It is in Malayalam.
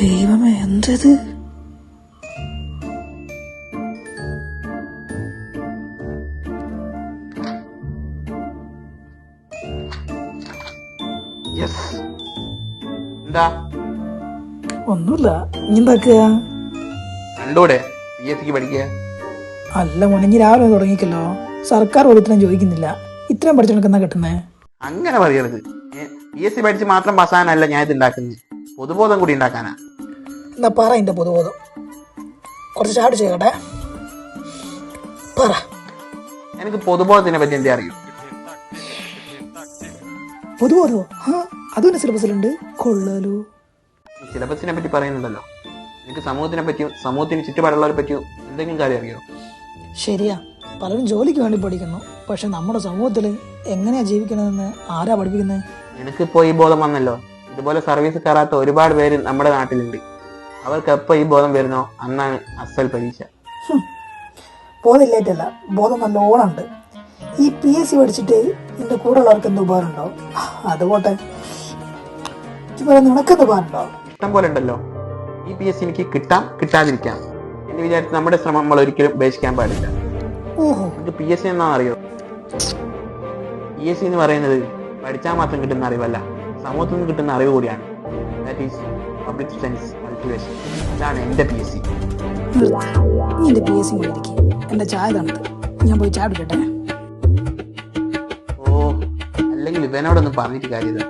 ദൈവമേ, എന്തത്? എന്താ? ഒന്നുമില്ല. നീ എന്താക്കുക? രണ്ടൂടെ PSC പഠിക്കുക. അല്ല മോനെ, ഇനി രാവിലെ തുടങ്ങിക്കല്ലോ. സർക്കാർ ഒരു ഇത്രയും ചോദിക്കുന്നില്ല. ഇത്രയും പഠിച്ചെടുക്കുന്ന കിട്ടുന്നേ. അങ്ങനെ പറയരുത്. PSC പഠിച്ച് മാത്രം പാസ്സാകാനല്ല ഞാൻ ഇത് ഉണ്ടാക്കുന്നത്, പൊതുബോധം കൂടി ഉണ്ടാക്കാനാ. എന്താ പറ എന്റെ പൊതുബോധം? കുറച്ച് ചാടി ചെയ്യട്ടെ, പറ. എനിക്ക് പൊതുബോധത്തിനെ പറ്റി എന്തേ അറിയൂ? പൊതുബോധോ? അതൊന്നും സിലബസിലുണ്ട്. കൊള്ളാലോ. സിലബസിനെ പറ്റി പറയുന്നുണ്ടല്ലോ. എനിക്ക് സമൂഹത്തിനെ പറ്റിയും സമൂഹത്തിന് ചുറ്റുപാടുള്ളവരെ പറ്റിയും എന്തെങ്കിലും കാര്യം അറിയോ? ശരിയാ, പലരും ജോലിക്ക് വേണ്ടി പഠിക്കുന്നു. പക്ഷെ നമ്മുടെ സമൂഹത്തിൽ എങ്ങനെയാ ജീവിക്കണമെന്ന് ആരാ പഠിപ്പിക്കുന്നത്? എനിക്കിപ്പോ ഈ ബോധം വന്നല്ലോ. ഇതുപോലെ സർവീസ് കയറാത്ത ഒരുപാട് പേര് നമ്മുടെ നാട്ടിലുണ്ട്. അവർക്ക് എപ്പോ ഈ ബോധം വരുന്നോ അന്നാണ് അസൽ പരീക്ഷ. ബോധമില്ലായിട്ടല്ല, ബോധം നല്ലോണം ഉണ്ട്. ഈ PSC പഠിച്ചിട്ട് എന്റെ കൂടെ ഉള്ളവർക്ക് എന്ത് ഉപകാരമുണ്ടോ? അതുപോട്ടെ, നിനക്കെന്ത് ഉപകാരമുണ്ടോ? ഇഷ്ടം പോലെ ഉണ്ടല്ലോ. ഈ PSC എനിക്ക് കിട്ടാം, കിട്ടാതിരിക്കാം എന്ന് വിചാരിച്ച് നമ്മുടെ ശ്രമം നമ്മൾ ഒരിക്കലും ഉപേക്ഷിക്കാൻ പാടില്ല. ഓഹോ, നമുക്ക് PSC എന്നാ അറിയോ? PSC എന്ന് പറയുന്നത് പഠിച്ചാൽ മാത്രം കിട്ടുന്ന അറിവല്ല, സമൂഹത്തിൽ നിന്ന് കിട്ടുന്ന അറിവ് കൂടിയാണ്. That is public sense cultivation. ഇതാണ് എന്റെ PSC. നീ എന്റെ PSC കൊണ്ടിരിക്കും. എന്റെ ചായ തണുത്ത്, ഞാൻ പോയി ചായ പിടിക്കട്ടെ. ഓ, അല്ലെങ്കിൽ ഇവനോടൊന്നും പറഞ്ഞിട്ട് കാര്യമില്ല.